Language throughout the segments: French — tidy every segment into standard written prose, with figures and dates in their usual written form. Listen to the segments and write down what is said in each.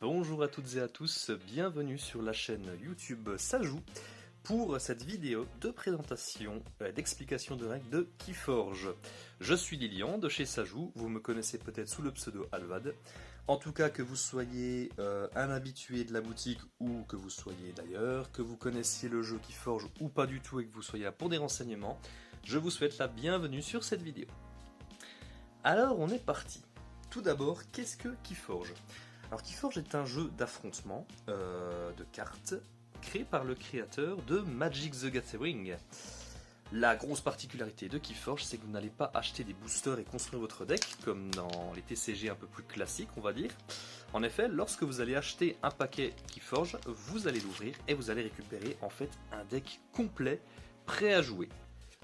Bonjour à toutes et à tous, bienvenue sur la chaîne YouTube Ça Joue pour cette vidéo de présentation d'explication de règles de Keyforge. Je suis Lilian de chez Ça Joue, vous me connaissez peut-être sous le pseudo Alvad. En tout cas, que vous soyez un habitué de la boutique ou que vous soyez d'ailleurs, que vous connaissiez le jeu Keyforge ou pas du tout et que vous soyez là pour des renseignements, je vous souhaite la bienvenue sur cette vidéo. Alors on est parti. Tout d'abord, qu'est-ce que Keyforge ? Alors Keyforge est un jeu d'affrontement de cartes créé par le créateur de Magic the Gathering. La grosse particularité de Keyforge, c'est que vous n'allez pas acheter des boosters et construire votre deck comme dans les TCG un peu plus classiques, on va dire. En effet, lorsque vous allez acheter un paquet Keyforge, vous allez l'ouvrir et vous allez récupérer en fait un deck complet, prêt à jouer.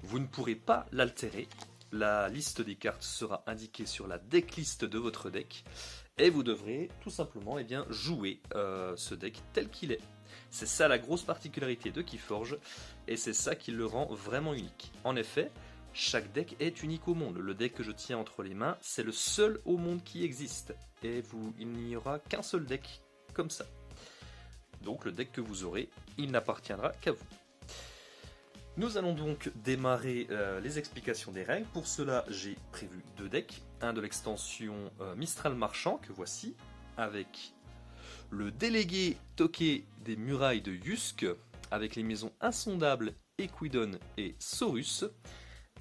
Vous ne pourrez pas l'altérer. La liste des cartes sera indiquée sur la decklist de votre deck et vous devrez tout simplement jouer ce deck tel qu'il est. C'est ça la grosse particularité de Keyforge et c'est ça qui le rend vraiment unique. En effet, chaque deck est unique au monde. Le deck que je tiens entre les mains, c'est le seul au monde qui existe et il n'y aura qu'un seul deck comme ça. Donc le deck que vous aurez, il n'appartiendra qu'à vous. Nous allons donc démarrer les explications des règles. Pour cela, j'ai prévu deux decks. Un de l'extension Mistral Marchand, que voici, avec le délégué toqué des murailles de Yusk, avec les maisons insondables Equidon et Saurus.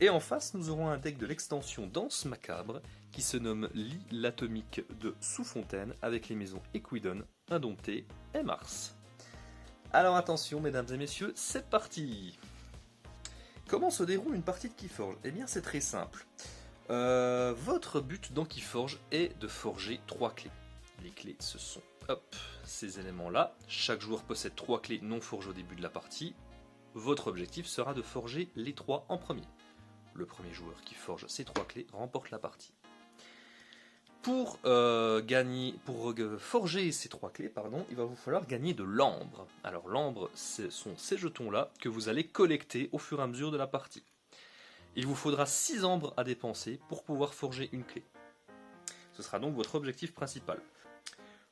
Et en face, nous aurons un deck de l'extension Danse Macabre, qui se nomme Lit l'Atomique de Sous-Fontaine, avec les maisons Equidon, Indompté et Mars. Alors attention, mesdames et messieurs, c'est parti! Comment se déroule une partie de Keyforge? Eh bien c'est très simple. Votre but dans Keyforge est de forger 3 clés. Les clés ce sont ces éléments là. Chaque joueur possède 3 clés non forgées au début de la partie. Votre objectif sera de forger les 3 en premier. Le premier joueur qui forge ces 3 clés remporte la partie. Pour forger ces 3 clés, il va vous falloir gagner de l'ambre. Alors l'ambre, ce sont ces jetons-là que vous allez collecter au fur et à mesure de la partie. Il vous faudra 6 ambres à dépenser pour pouvoir forger une clé. Ce sera donc votre objectif principal.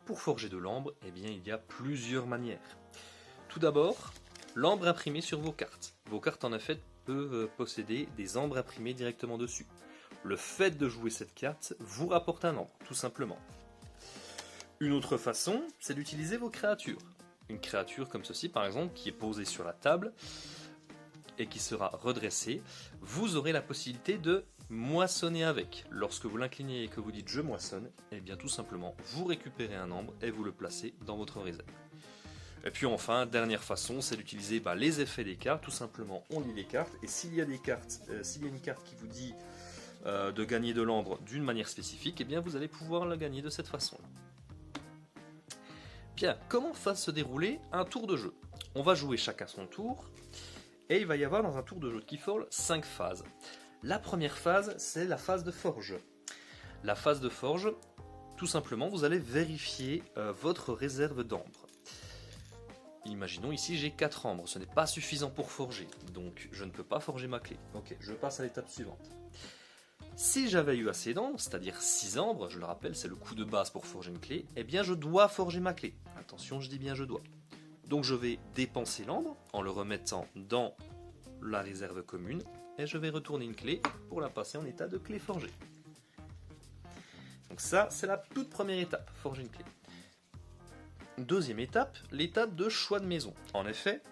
Pour forger de l'ambre, il y a plusieurs manières. Tout d'abord, l'ambre imprimé sur vos cartes. Vos cartes en effet peuvent posséder des ambres imprimées directement dessus. Le fait de jouer cette carte vous rapporte un ambre, tout simplement. Une autre façon, c'est d'utiliser vos créatures. Une créature comme ceci, par exemple, qui est posée sur la table et qui sera redressée, vous aurez la possibilité de moissonner avec. Lorsque vous l'inclinez et que vous dites « je moissonne », tout simplement, vous récupérez un ambre et vous le placez dans votre réserve. Et puis enfin, dernière façon, c'est d'utiliser les effets des cartes. Tout simplement, on lit les cartes et s'il y a une carte qui vous dit de gagner de l'ambre d'une manière spécifique, vous allez pouvoir la gagner de cette façon-là. Bien, comment va se dérouler un tour de jeu? On va jouer chacun son tour, et il va y avoir dans un tour de jeu de Keyforge 5 phases. La première phase, c'est la phase de forge. La phase de forge, tout simplement, vous allez vérifier votre réserve d'ambre. Imaginons ici j'ai 4 ambres, ce n'est pas suffisant pour forger, donc je ne peux pas forger ma clé. Ok, je passe à l'étape suivante. Si j'avais eu assez d'ambres, c'est-à-dire 6 ambres, je le rappelle, c'est le coût de base pour forger une clé, je dois forger ma clé. Attention, je dis bien je dois. Donc je vais dépenser l'ambre en le remettant dans la réserve commune et je vais retourner une clé pour la passer en état de clé forgée. Donc ça, c'est la toute première étape, forger une clé. Deuxième étape, l'étape de choix de maison. En effet,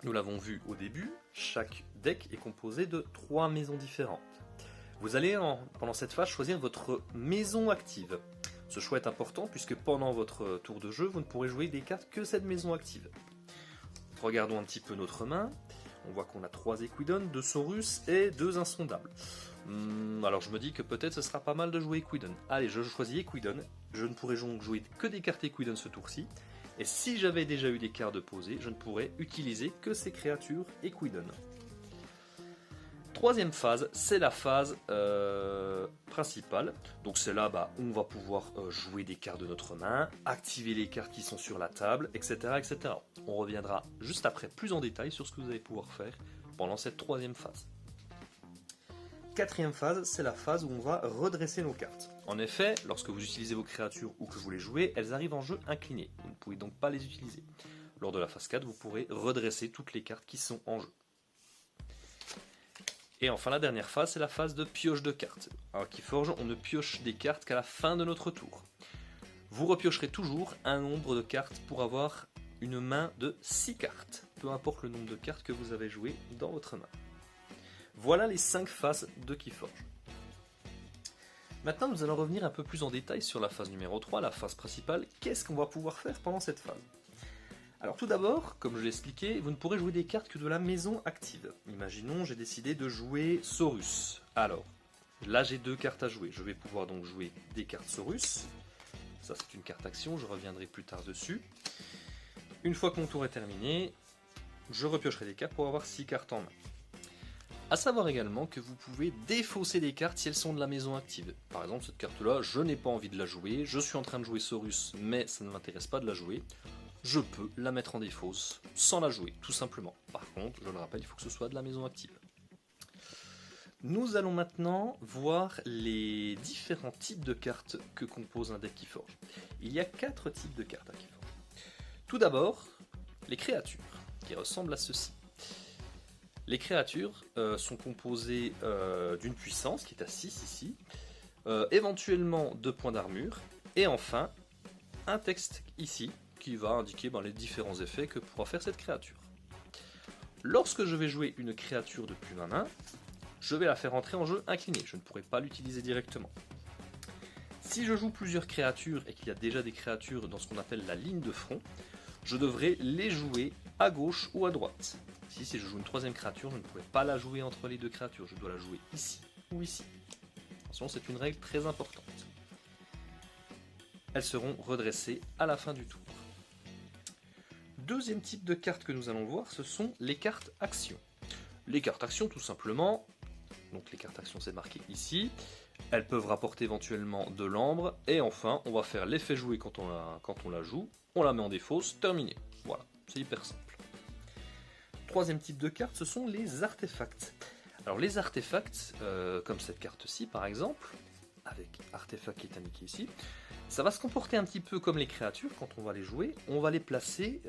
nous l'avons vu au début, chaque deck est composé de 3 maisons différentes. Vous allez, pendant cette phase, choisir votre maison active. Ce choix est important puisque pendant votre tour de jeu, vous ne pourrez jouer des cartes que cette maison active. Regardons un petit peu notre main. On voit qu'on a 3 Equidon, 2 Saurus et 2 insondables. Alors je me dis que peut-être ce sera pas mal de jouer Equidon. Allez, je choisis Equidon. Je ne pourrai donc jouer que des cartes Equidon ce tour-ci. Et si j'avais déjà eu des cartes posées, je ne pourrais utiliser que ces créatures Equidon. Troisième phase, c'est la phase principale. Donc c'est là on va pouvoir jouer des cartes de notre main, activer les cartes qui sont sur la table, etc., etc. On reviendra juste après plus en détail sur ce que vous allez pouvoir faire pendant cette troisième phase. Quatrième phase, c'est la phase où on va redresser nos cartes. En effet, lorsque vous utilisez vos créatures ou que vous les jouez, elles arrivent en jeu inclinées. Vous ne pouvez donc pas les utiliser. Lors de la phase 4, vous pourrez redresser toutes les cartes qui sont en jeu. Et enfin, la dernière phase, c'est la phase de pioche de cartes. Alors, Keyforge, on ne pioche des cartes qu'à la fin de notre tour. Vous repiocherez toujours un nombre de cartes pour avoir une main de 6 cartes, peu importe le nombre de cartes que vous avez jouées dans votre main. Voilà les 5 phases de Keyforge. Maintenant, nous allons revenir un peu plus en détail sur la phase numéro 3, la phase principale. Qu'est-ce qu'on va pouvoir faire pendant cette phase? Alors tout d'abord, comme je l'ai expliqué, vous ne pourrez jouer des cartes que de la maison active. Imaginons, j'ai décidé de jouer Saurus. Alors, là j'ai 2 cartes à jouer. Je vais pouvoir donc jouer des cartes Saurus. Ça c'est une carte action, je reviendrai plus tard dessus. Une fois que mon tour est terminé, je repiocherai des cartes pour avoir 6 cartes en main. A savoir également que vous pouvez défausser des cartes si elles sont de la maison active. Par exemple, cette carte-là, je n'ai pas envie de la jouer, je suis en train de jouer Saurus, mais ça ne m'intéresse pas de la jouer. Je peux la mettre en défausse sans la jouer, tout simplement. Par contre, je le rappelle, il faut que ce soit de la maison active. Nous allons maintenant voir les différents types de cartes que compose un deck Keyforge. Il y a 4 types de cartes à Keyforge. Tout d'abord, les créatures, qui ressemblent à ceci. Les créatures sont composées d'une puissance qui est à 6 ici, éventuellement 2 points d'armure, et enfin un texte ici qui va indiquer les différents effets que pourra faire cette créature. Lorsque je vais jouer une créature depuis ma main, je vais la faire entrer en jeu inclinée, je ne pourrai pas l'utiliser directement. Si je joue plusieurs créatures et qu'il y a déjà des créatures dans ce qu'on appelle la ligne de front, je devrais les jouer à gauche ou à droite. Si je joue une troisième créature, je ne pourrai pas la jouer entre les 2 créatures, je dois la jouer ici ou ici. Attention, c'est une règle très importante. Elles seront redressées à la fin du tour. Deuxième type de cartes que nous allons voir, ce sont les cartes actions. Les cartes actions, tout simplement, donc les cartes actions c'est marqué ici, elles peuvent rapporter éventuellement de l'ambre, et enfin on va faire l'effet joué quand on la joue, on la met en défausse, terminé. Voilà, c'est hyper simple. Troisième type de carte, ce sont les artefacts. Alors les artefacts, comme cette carte-ci par exemple, avec artefact qui est indiqué ici, ça va se comporter un petit peu comme les créatures quand on va les jouer. On va les placer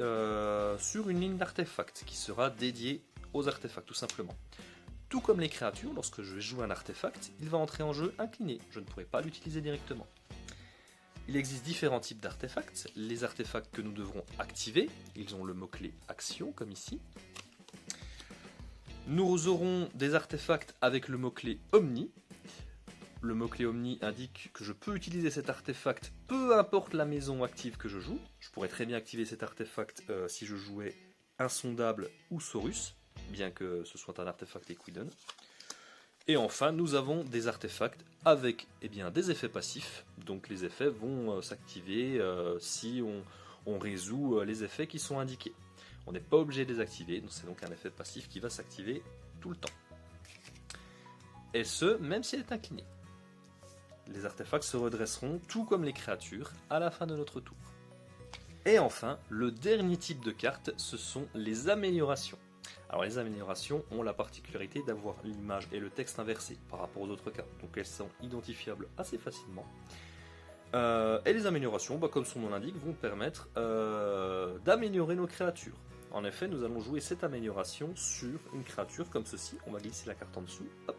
sur une ligne d'artefacts qui sera dédiée aux artefacts tout simplement. Tout comme les créatures, lorsque je vais jouer un artefact, il va entrer en jeu incliné. Je ne pourrai pas l'utiliser directement. Il existe différents types d'artefacts. Les artefacts que nous devrons activer, ils ont le mot-clé action comme ici. Nous aurons des artefacts avec le mot-clé Omni. Le mot-clé Omni indique que je peux utiliser cet artefact peu importe la maison active que je joue. Je pourrais très bien activer cet artefact si je jouais Insondable ou Saurus, bien que ce soit un artefact Equidon. Et enfin, nous avons des artefacts avec des effets passifs. Donc les effets vont s'activer si on résout les effets qui sont indiqués. On n'est pas obligé de les activer, c'est donc un effet passif qui va s'activer tout le temps. Et ce, même si elle est inclinée. Les artefacts se redresseront, tout comme les créatures, à la fin de notre tour. Et enfin, le dernier type de carte, ce sont les améliorations. Alors les améliorations ont la particularité d'avoir l'image et le texte inversés par rapport aux autres cartes, donc elles sont identifiables assez facilement. Et les améliorations, comme son nom l'indique, vont permettre d'améliorer nos créatures. En effet, nous allons jouer cette amélioration sur une créature comme ceci. On va glisser la carte en dessous, hop,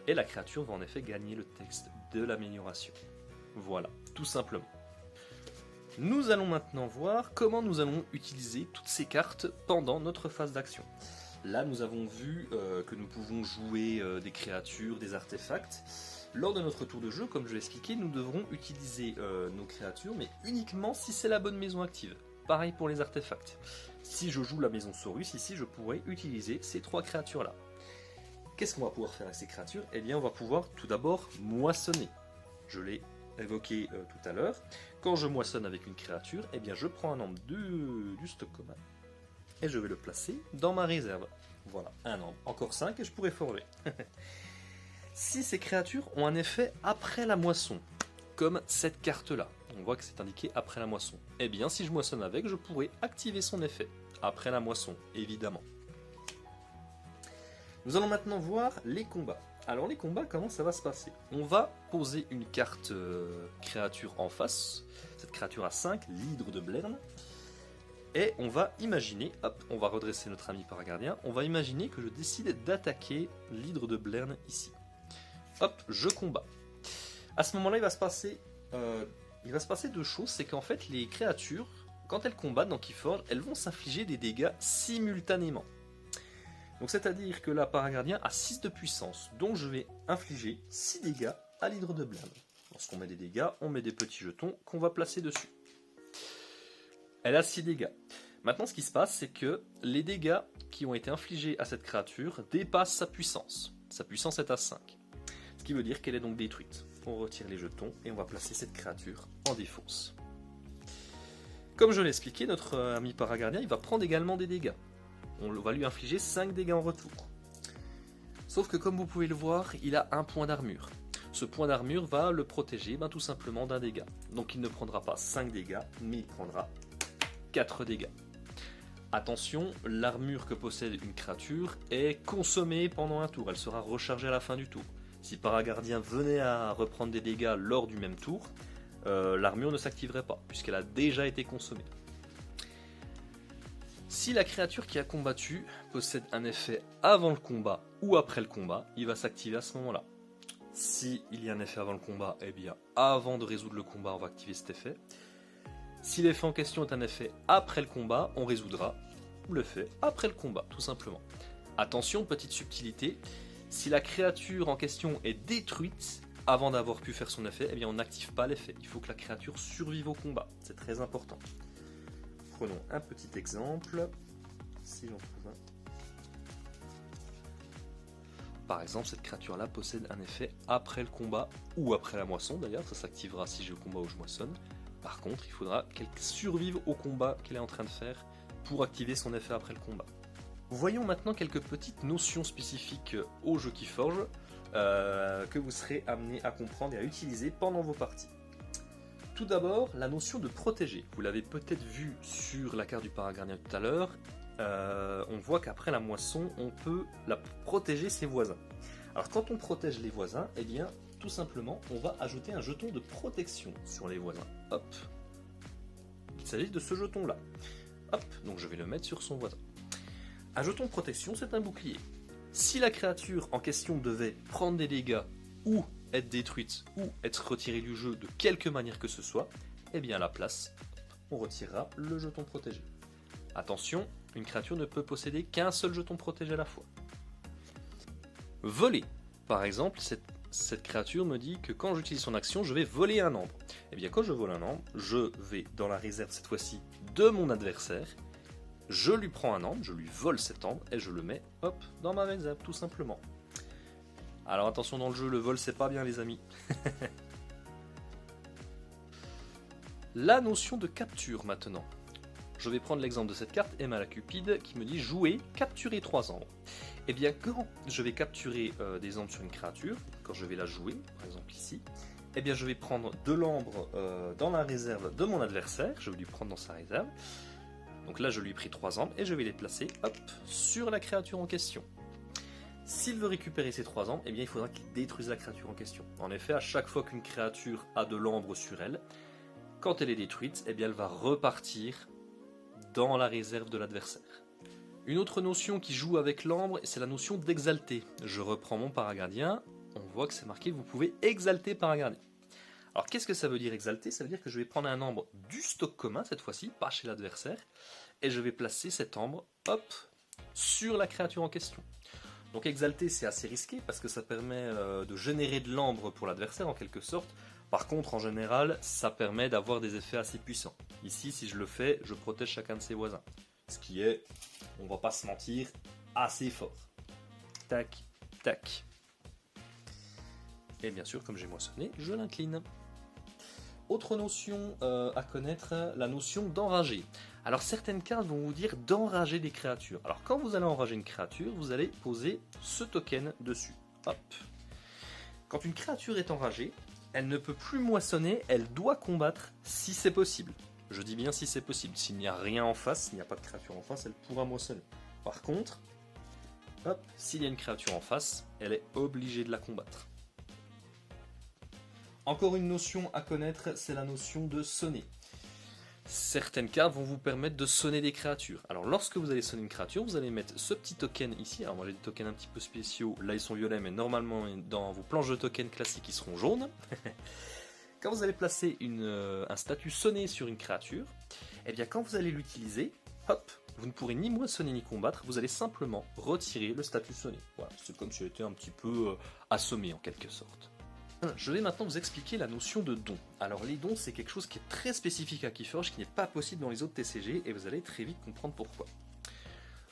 et la créature va en effet gagner le texte de l'amélioration. Voilà, tout simplement. Nous allons maintenant voir comment nous allons utiliser toutes ces cartes pendant notre phase d'action. Là, nous avons vu que nous pouvons jouer des créatures, des artefacts. Lors de notre tour de jeu, comme je l'ai expliqué, nous devrons utiliser nos créatures, mais uniquement si c'est la bonne maison active. Pareil pour les artefacts. Si je joue la maison Saurus, ici, je pourrais utiliser ces 3 créatures-là. Qu'est-ce qu'on va pouvoir faire avec ces créatures? Eh bien, on va pouvoir tout d'abord moissonner. Je l'ai évoqué tout à l'heure. Quand je moissonne avec une créature, eh bien, je prends un nombre du stock commun et je vais le placer dans ma réserve. Voilà, un nombre. Encore 5 et je pourrais forger. Si ces créatures ont un effet après la moisson, comme cette carte-là, on voit que c'est indiqué après la moisson, eh bien, si je moissonne avec, je pourrais activer son effet après la moisson, évidemment. Nous allons maintenant voir les combats. Alors les combats, comment ça va se passer? On va poser une carte créature en face. Cette créature a 5, l'hydre de Blerne. Et on va imaginer, hop, on va redresser notre ami paragardien, on va imaginer que je décide d'attaquer l'hydre de Blerne ici. Hop, je combats. À ce moment-là, il va se passer deux choses, c'est qu'en fait, les créatures, quand elles combattent dans Keyforge, elles vont s'infliger des dégâts simultanément. Donc c'est-à-dire que là, paragardien a 6 de puissance, donc je vais infliger 6 dégâts à l'hydre de Blerne. Lorsqu'on met des dégâts, on met des petits jetons qu'on va placer dessus. Elle a 6 dégâts. Maintenant, ce qui se passe, c'est que les dégâts qui ont été infligés à cette créature dépassent sa puissance. Sa puissance est à 5. Ce qui veut dire qu'elle est donc détruite. On retire les jetons et on va placer cette créature en défausse. Comme je l'ai expliqué, notre ami paragardien, il va prendre également des dégâts. On va lui infliger 5 dégâts en retour. Sauf que comme vous pouvez le voir, il a un point d'armure. Ce point d'armure va le protéger tout simplement d'un dégât. Donc il ne prendra pas 5 dégâts, mais il prendra 4 dégâts. Attention, l'armure que possède une créature est consommée pendant un tour, elle sera rechargée à la fin du tour. Si paragardien venait à reprendre des dégâts lors du même tour, l'armure ne s'activerait pas, puisqu'elle a déjà été consommée. Si la créature qui a combattu possède un effet avant le combat ou après le combat, il va s'activer à ce moment-là. Si il y a un effet avant le combat, eh bien avant de résoudre le combat, on va activer cet effet. Si l'effet en question est un effet après le combat, on résoudra l'effet après le combat, tout simplement. Attention, petite subtilité, si la créature en question est détruite avant d'avoir pu faire son effet, eh bien on n'active pas l'effet. Il faut que la créature survive au combat, c'est très important. Prenons un petit exemple, si j'en trouve un. Par exemple, cette créature-là possède un effet après le combat ou après la moisson, d'ailleurs, ça s'activera si j'ai le combat ou je moissonne. Par contre, il faudra qu'elle survive au combat qu'elle est en train de faire pour activer son effet après le combat. Voyons maintenant quelques petites notions spécifiques au jeu Keyforge que vous serez amené à comprendre et à utiliser pendant vos parties. Tout d'abord, la notion de protéger. Vous l'avez peut-être vu sur la carte du paragardien tout à l'heure. On voit qu'après la moisson, on peut protéger ses voisins. Alors quand on protège les voisins, eh bien, tout simplement, on va ajouter un jeton de protection sur les voisins. Hop. Il s'agit de ce jeton-là. Hop, donc je vais le mettre sur son voisin. Un jeton de protection, c'est un bouclier. Si la créature en question devait prendre des dégâts ou être détruite ou être retirée du jeu de quelque manière que ce soit, eh bien à la place, on retirera le jeton protégé. Attention, une créature ne peut posséder qu'un seul jeton protégé à la fois. Voler. Par exemple, cette créature me dit que quand j'utilise son action, je vais voler un ambre. Et bien quand je vole un ambre, je vais dans la réserve cette fois-ci de mon adversaire, je lui prends un ambre, je lui vole cet ambre et je le mets hop dans ma réserve tout simplement. Alors attention dans le jeu, le vol c'est pas bien les amis. La notion de capture maintenant. Je vais prendre l'exemple de cette carte, Emma la Cupide, qui me dit jouer, capturer 3 ambres. Et bien quand je vais capturer des ambres sur une créature, quand je vais la jouer, par exemple ici, eh bien je vais prendre de l'ambre dans la réserve de mon adversaire, je vais lui prendre dans sa réserve. Donc là je lui ai pris 3 ambres et je vais les placer hop, sur la créature en question. S'il veut récupérer ces 3 ambres, eh bien il faudra qu'il détruise la créature en question. En effet, à chaque fois qu'une créature a de l'ambre sur elle, quand elle est détruite, eh bien elle va repartir dans la réserve de l'adversaire. Une autre notion qui joue avec l'ambre, c'est la notion d'exalter. Je reprends mon paragardien, on voit que c'est marqué, vous pouvez exalter paragardien. Alors qu'est-ce que ça veut dire exalter? Ça veut dire que je vais prendre un ambre du stock commun, cette fois-ci, pas chez l'adversaire, et je vais placer cet ambre, hop, sur la créature en question. Donc exalter c'est assez risqué parce que ça permet de générer de l'ambre pour l'adversaire en quelque sorte. Par contre en général ça permet d'avoir des effets assez puissants. Ici si je le fais je protège chacun de ses voisins. Ce qui est, on va pas se mentir, assez fort. Tac, tac. Et bien sûr comme j'ai moissonné, je l'incline. Autre notion à connaître, la notion d'enrager. Alors certaines cartes vont vous dire d'enrager des créatures. Alors quand vous allez enrager une créature, vous allez poser ce token dessus. Hop. Quand une créature est enragée, elle ne peut plus moissonner, elle doit combattre si c'est possible. Je dis bien si c'est possible. S'il n'y a rien en face, s'il n'y a pas de créature en face, elle pourra moissonner. Par contre, hop, s'il y a une créature en face, elle est obligée de la combattre. Encore une notion à connaître, c'est la notion de sonner. Certaines cartes vont vous permettre de sonner des créatures. Alors lorsque vous allez sonner une créature, vous allez mettre ce petit token ici. Alors moi j'ai des tokens un petit peu spéciaux, là ils sont violets, mais normalement dans vos planches de tokens classiques ils seront jaunes. Quand vous allez placer un statut sonné sur une créature, et bien quand vous allez l'utiliser, hop, vous ne pourrez ni moissonner ni combattre, vous allez simplement retirer le statut sonné. Voilà, c'est comme si elle était un petit peu assommée en quelque sorte. Je vais maintenant vous expliquer la notion de don. Alors les dons, c'est quelque chose qui est très spécifique à Keyforge, qui n'est pas possible dans les autres TCG, et vous allez très vite comprendre pourquoi.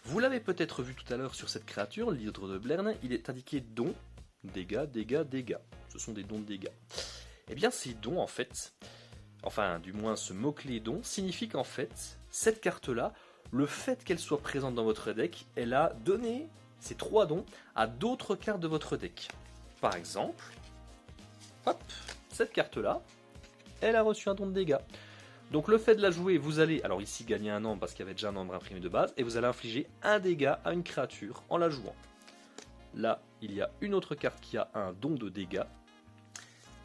Vous l'avez peut-être vu tout à l'heure sur cette créature, l'hydre de Blerne, il est indiqué don, dégâts, dégâts, dégâts. Ce sont des dons de dégâts. Eh bien ces dons en fait, enfin du moins ce mot-clé don, signifie qu'en fait, cette carte-là, le fait qu'elle soit présente dans votre deck, elle a donné ces 3 dons à d'autres cartes de votre deck. Par exemple, hop, cette carte-là, elle a reçu un don de dégâts. Donc le fait de la jouer, vous allez, alors ici gagner un nombre parce qu'il y avait déjà un nombre imprimé de base, et vous allez infliger un dégât à une créature en la jouant. Là, il y a une autre carte qui a un don de dégâts.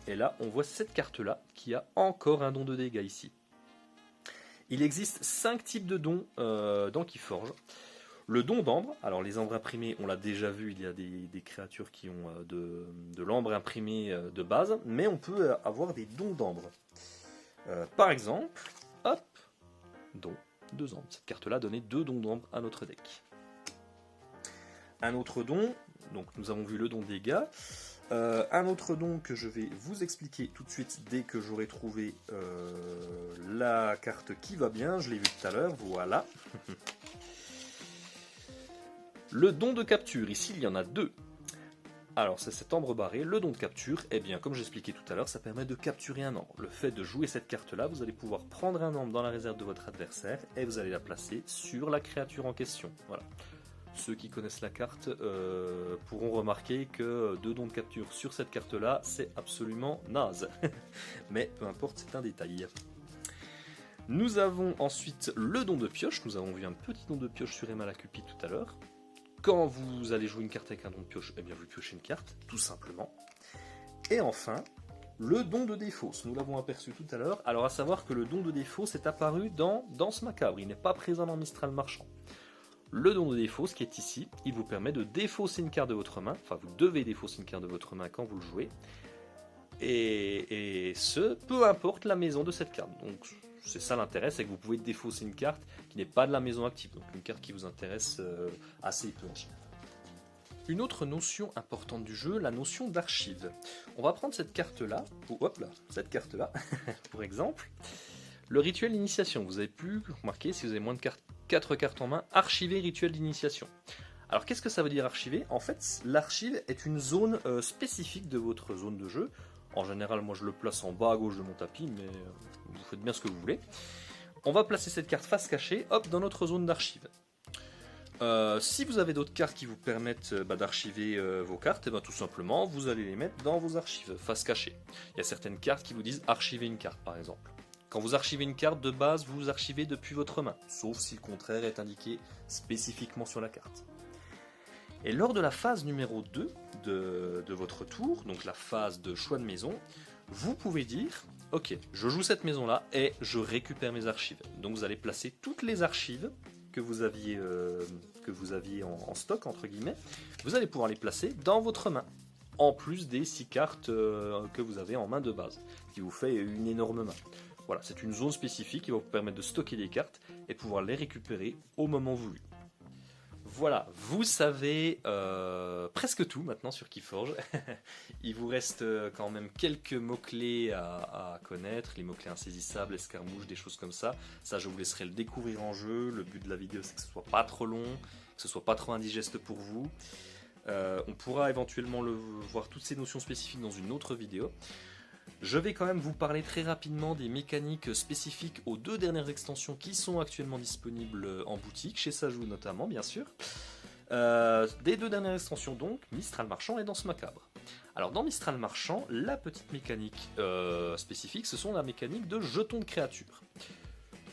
Et là, on voit cette carte-là qui a encore un don de dégâts ici. Il existe 5 types de dons dans Keyforge. Le don d'ambre, alors les ambres imprimés, on l'a déjà vu, il y a des créatures qui ont de l'ambre imprimé de base, mais on peut avoir des dons d'ambre. Par exemple, hop, don 2 ambres. Cette carte-là donnait 2 dons d'ambre à notre deck. Un autre don, donc nous avons vu le don dégâts. Un autre don que je vais vous expliquer tout de suite dès que j'aurai trouvé la carte qui va bien, je l'ai vu tout à l'heure, voilà. Le don de capture, ici il y en a 2. Alors c'est cet ambre barré, le don de capture, eh bien comme j'expliquais tout à l'heure, ça permet de capturer un ambre. Le fait de jouer cette carte-là, vous allez pouvoir prendre un ambre dans la réserve de votre adversaire et vous allez la placer sur la créature en question. Voilà. Ceux qui connaissent la carte pourront remarquer que 2 dons de capture sur cette carte-là, c'est absolument naze. Mais peu importe, c'est un détail. Nous avons ensuite le don de pioche. Nous avons vu un petit don de pioche sur Emma la Cupide tout à l'heure. Quand vous allez jouer une carte avec un don de pioche, eh bien vous piochez une carte, tout simplement. Et enfin, le don de défausse. Nous l'avons aperçu tout à l'heure. Alors à savoir que le don de défausse est apparu dans Danse Macabre. Il n'est pas présent dans Mistral Marchand. Le don de défausse qui est ici, il vous permet de défausser une carte de votre main. Enfin, vous devez défausser une carte de votre main quand vous le jouez. Et ce, peu importe la maison de cette carte. Donc c'est ça l'intérêt, c'est que vous pouvez défausser une carte qui n'est pas de la maison active. Donc une carte qui vous intéresse assez peu en général. Une autre notion importante du jeu, la notion d'archive. On va prendre cette carte-là, cette carte-là, pour exemple. Le rituel d'initiation. Vous avez pu remarquer, si vous avez moins de 4 cartes en main, archiver rituel d'initiation. Alors qu'est-ce que ça veut dire archiver? En fait, l'archive est une zone spécifique de votre zone de jeu. En général, moi je le place en bas à gauche de mon tapis, mais vous faites bien ce que vous voulez. On va placer cette carte face cachée, hop, dans notre zone d'archive. Si vous avez d'autres cartes qui vous permettent d'archiver vos cartes, et tout simplement, vous allez les mettre dans vos archives, face cachée. Il y a certaines cartes qui vous disent archiver une carte, par exemple. Quand vous archivez une carte, de base, vous archivez depuis votre main, sauf si le contraire est indiqué spécifiquement sur la carte. Et lors de la phase numéro 2 de votre tour, donc la phase de choix de maison, vous pouvez dire « Ok, je joue cette maison-là et je récupère mes archives ». Donc vous allez placer toutes les archives que vous aviez en stock, entre guillemets, vous allez pouvoir les placer dans votre main, en plus des 6 cartes que vous avez en main de base, qui vous fait une énorme main. Voilà, c'est une zone spécifique qui va vous permettre de stocker des cartes et pouvoir les récupérer au moment voulu. Voilà, vous savez presque tout maintenant sur Keyforge. Il vous reste quand même quelques mots-clés à connaître, les mots-clés insaisissables, escarmouches, des choses comme ça. Ça, je vous laisserai le découvrir en jeu. Le but de la vidéo, c'est que ce soit pas trop long, que ce soit pas trop indigeste pour vous. On pourra éventuellement voir toutes ces notions spécifiques dans une autre vidéo. Je vais quand même vous parler très rapidement des mécaniques spécifiques aux 2 dernières extensions qui sont actuellement disponibles en boutique, chez Sajou notamment bien sûr. Des 2 dernières extensions donc, Mistral Marchand et Danse Macabre. Alors dans Mistral Marchand, la petite mécanique spécifique, ce sont la mécanique de jetons de créatures.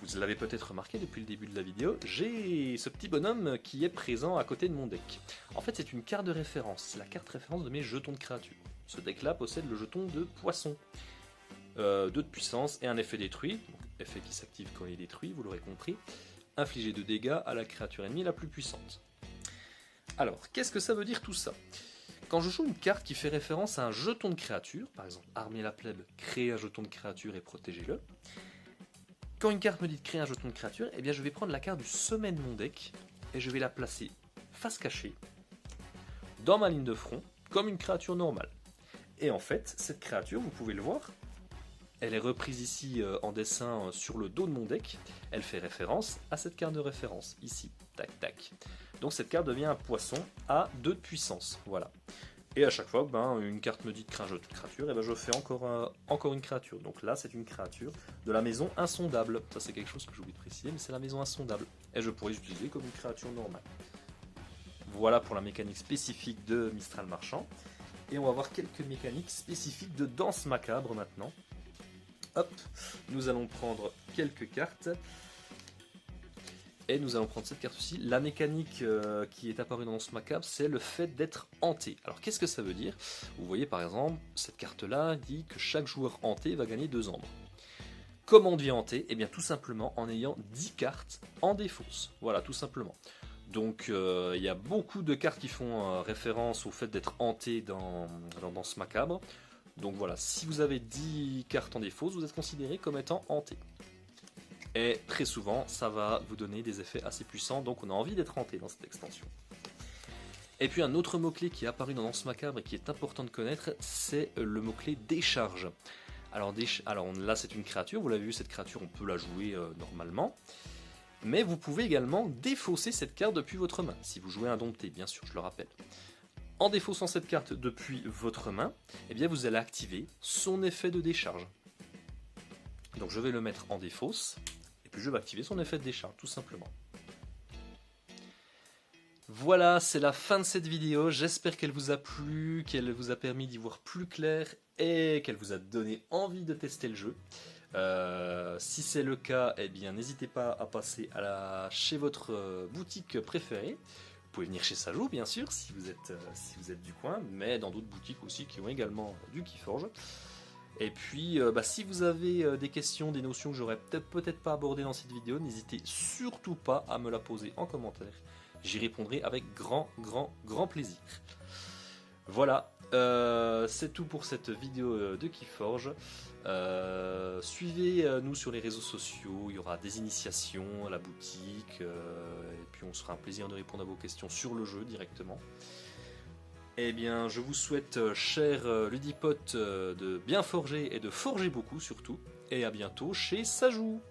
Vous l'avez peut-être remarqué depuis le début de la vidéo, j'ai ce petit bonhomme qui est présent à côté de mon deck. En fait, c'est une carte de référence, c'est la carte référence de mes jetons de créatures. Ce deck-là possède le jeton de poisson, 2 de puissance et un effet détruit, donc effet qui s'active quand il est détruit, vous l'aurez compris, infliger de dégâts à la créature ennemie la plus puissante. Alors, qu'est-ce que ça veut dire tout ça? Quand je joue une carte qui fait référence à un jeton de créature, par exemple armer la plèbe, créer un jeton de créature et protégez-le, quand une carte me dit de créer un jeton de créature, eh bien je vais prendre la carte du sommet de mon deck et je vais la placer face cachée dans ma ligne de front comme une créature normale. Et en fait, cette créature, vous pouvez le voir, elle est reprise ici en dessin sur le dos de mon deck. Elle fait référence à cette carte de référence, ici, tac tac. Donc cette carte devient un poisson à 2 de puissance, voilà. Et à chaque fois que une carte me dit de créer un jeton de créature, et ben je fais encore une créature. Donc là, c'est une créature de la maison insondable. Ça, c'est quelque chose que j'ai oublié de préciser, mais c'est la maison insondable. Et je pourrais l'utiliser comme une créature normale. Voilà pour la mécanique spécifique de Mistral Marchand. Et on va voir quelques mécaniques spécifiques de Danse Macabre maintenant. Hop, nous allons prendre quelques cartes. Et nous allons prendre cette carte-ci. La mécanique qui est apparue dans Danse Macabre, c'est le fait d'être hanté. Alors qu'est-ce que ça veut dire? Vous voyez par exemple, cette carte-là dit que chaque joueur hanté va gagner 2 ombres. Comment on devient hanté? Eh bien tout simplement en ayant 10 cartes en défausse. Voilà, tout simplement. Donc il y a beaucoup de cartes qui font référence au fait d'être hanté dans Danse Macabre. Donc voilà, si vous avez 10 cartes en défausse, vous êtes considéré comme étant hanté. Et très souvent, ça va vous donner des effets assez puissants, donc on a envie d'être hanté dans cette extension. Et puis un autre mot-clé qui est apparu dans Danse Macabre et qui est important de connaître, c'est le mot-clé décharge. Alors là c'est une créature, vous l'avez vu, cette créature on peut la jouer normalement. Mais vous pouvez également défausser cette carte depuis votre main, si vous jouez un dompté, bien sûr, je le rappelle. En défaussant cette carte depuis votre main, eh bien vous allez activer son effet de décharge. Donc je vais le mettre en défausse, et puis je vais activer son effet de décharge, tout simplement. Voilà, c'est la fin de cette vidéo, j'espère qu'elle vous a plu, qu'elle vous a permis d'y voir plus clair, et qu'elle vous a donné envie de tester le jeu. Si c'est le cas, eh bien n'hésitez pas à passer chez votre boutique préférée. Vous pouvez venir chez Sajou, bien sûr, si vous êtes du coin, mais dans d'autres boutiques aussi qui ont également du Keyforge. Et puis, si vous avez des questions, des notions que j'aurais peut-être pas abordées dans cette vidéo, n'hésitez surtout pas à me la poser en commentaire. J'y répondrai avec grand plaisir. Voilà, c'est tout pour cette vidéo de Keyforge. Suivez-nous sur les réseaux sociaux, il y aura des initiations à la boutique, et puis on sera un plaisir de répondre à vos questions sur le jeu directement. Eh bien, je vous souhaite, chers ludipotes, de bien forger et de forger beaucoup surtout, et à bientôt chez Sajou.